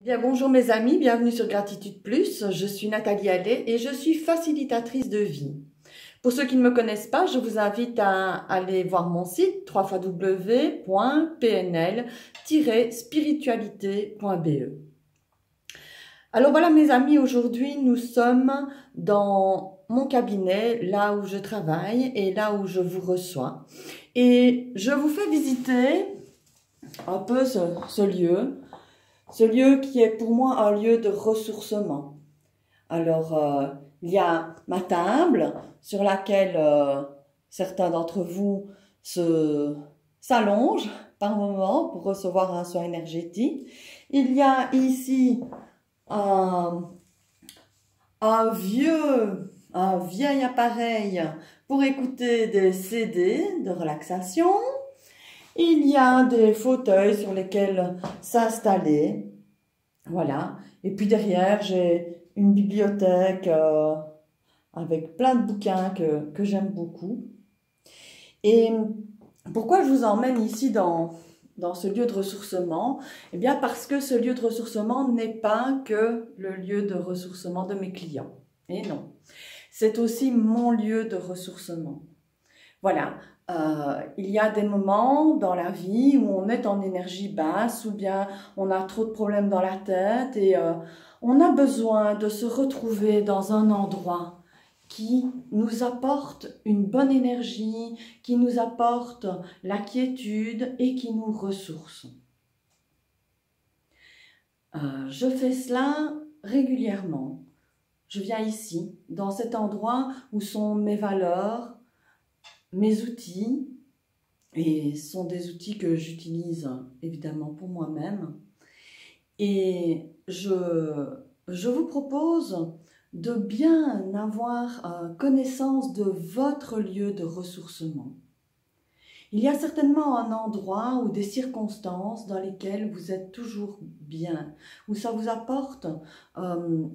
Bien, bonjour mes amis, bienvenue sur Gratitude Plus. Je suis Nathalie Allais et je suis facilitatrice de vie. Pour ceux qui ne me connaissent pas, je vous invite à aller voir mon site www.pnl-spiritualité.be. Alors voilà mes amis, aujourd'hui nous sommes dans mon cabinet, là où je travaille et là où je vous reçois. Et je vous fais visiter un peu ce lieu. Ce lieu qui est pour moi un lieu de ressourcement. Alors, il y a ma table sur laquelle certains d'entre vous s'allongent par moment pour recevoir un soin énergétique. Il y a ici un vieil appareil pour écouter des CD de relaxation. Il y a des fauteuils sur lesquels s'installer. Voilà. Et puis derrière, j'ai une bibliothèque avec plein de bouquins que j'aime beaucoup. Et pourquoi je vous emmène ici dans ce lieu de ressourcement? Eh bien parce que ce lieu de ressourcement n'est pas que le lieu de ressourcement de mes clients. Et non. C'est aussi mon lieu de ressourcement. Voilà. Il y a des moments dans la vie où on est en énergie basse ou bien on a trop de problèmes dans la tête et on a besoin de se retrouver dans un endroit qui nous apporte une bonne énergie, qui nous apporte la quiétude et qui nous ressource. Je fais cela régulièrement. Je viens ici, dans cet endroit où sont mes valeurs, mes outils, et ce sont des outils que j'utilise évidemment pour moi-même. Et je vous propose de bien avoir connaissance de votre lieu de ressourcement. Il y a certainement un endroit ou des circonstances dans lesquelles vous êtes toujours bien, où ça vous apporte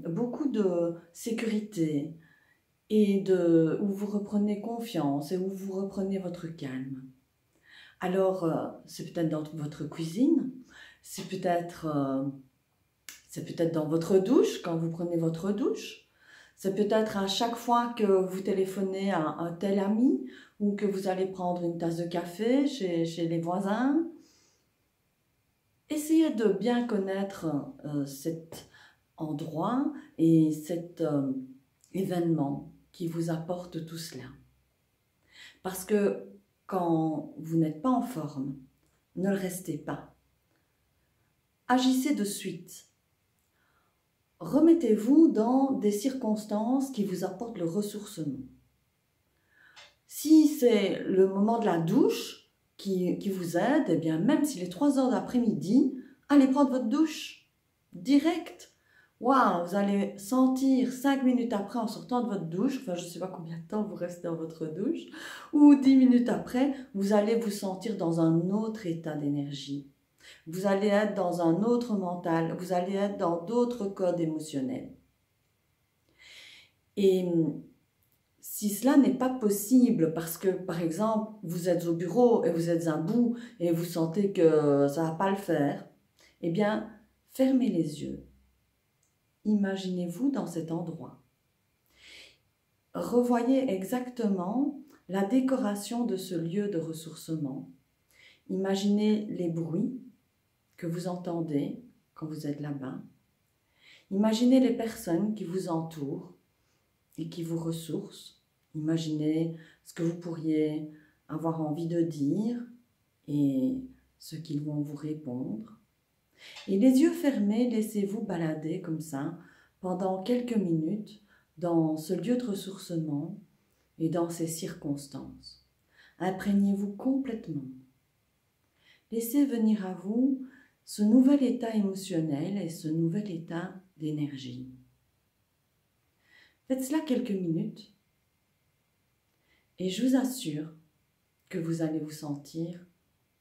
beaucoup de sécurité, et où vous reprenez confiance et où vous reprenez votre calme. Alors, c'est peut-être dans votre cuisine, c'est peut-être dans votre douche, quand vous prenez votre douche, c'est peut-être à chaque fois que vous téléphonez à un tel ami ou que vous allez prendre une tasse de café chez les voisins. Essayez de bien connaître cet endroit et cet événement qui vous apporte tout cela. Parce que quand vous n'êtes pas en forme, ne le restez pas. Agissez de suite. Remettez-vous dans des circonstances qui vous apportent le ressourcement. Si c'est le moment de la douche qui vous aide, eh bien même s'il est 3 heures d'après-midi, allez prendre votre douche direct. Waouh, vous allez sentir 5 minutes après en sortant de votre douche, enfin je ne sais pas combien de temps vous restez dans votre douche, ou 10 minutes après, vous allez vous sentir dans un autre état d'énergie. Vous allez être dans un autre mental, vous allez être dans d'autres codes émotionnels. Et si cela n'est pas possible parce que, par exemple, vous êtes au bureau et vous êtes à bout et vous sentez que ça ne va pas le faire, eh bien, fermez les yeux. Imaginez-vous dans cet endroit. Revoyez exactement la décoration de ce lieu de ressourcement. Imaginez les bruits que vous entendez quand vous êtes là-bas. Imaginez les personnes qui vous entourent et qui vous ressourcent. Imaginez ce que vous pourriez avoir envie de dire et ce qu'ils vont vous répondre. Et les yeux fermés, laissez-vous balader comme ça pendant quelques minutes dans ce lieu de ressourcement et dans ces circonstances. Imprégnez-vous complètement. Laissez venir à vous ce nouvel état émotionnel et ce nouvel état d'énergie. Faites cela quelques minutes et je vous assure que vous allez vous sentir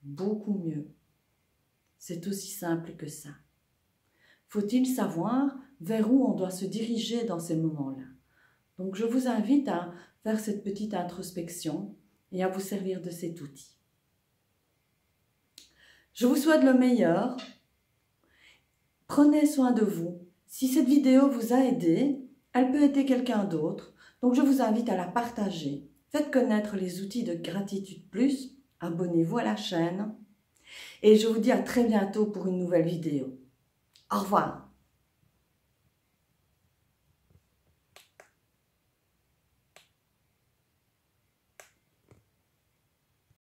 beaucoup mieux. C'est aussi simple que ça. Faut-il savoir vers où on doit se diriger dans ces moments-là? Donc je vous invite à faire cette petite introspection et à vous servir de cet outil. Je vous souhaite le meilleur. Prenez soin de vous. Si cette vidéo vous a aidé, elle peut aider quelqu'un d'autre. Donc je vous invite à la partager. Faites connaître les outils de Gratitude Plus. Abonnez-vous à la chaîne. Et je vous dis à très bientôt pour une nouvelle vidéo. Au revoir.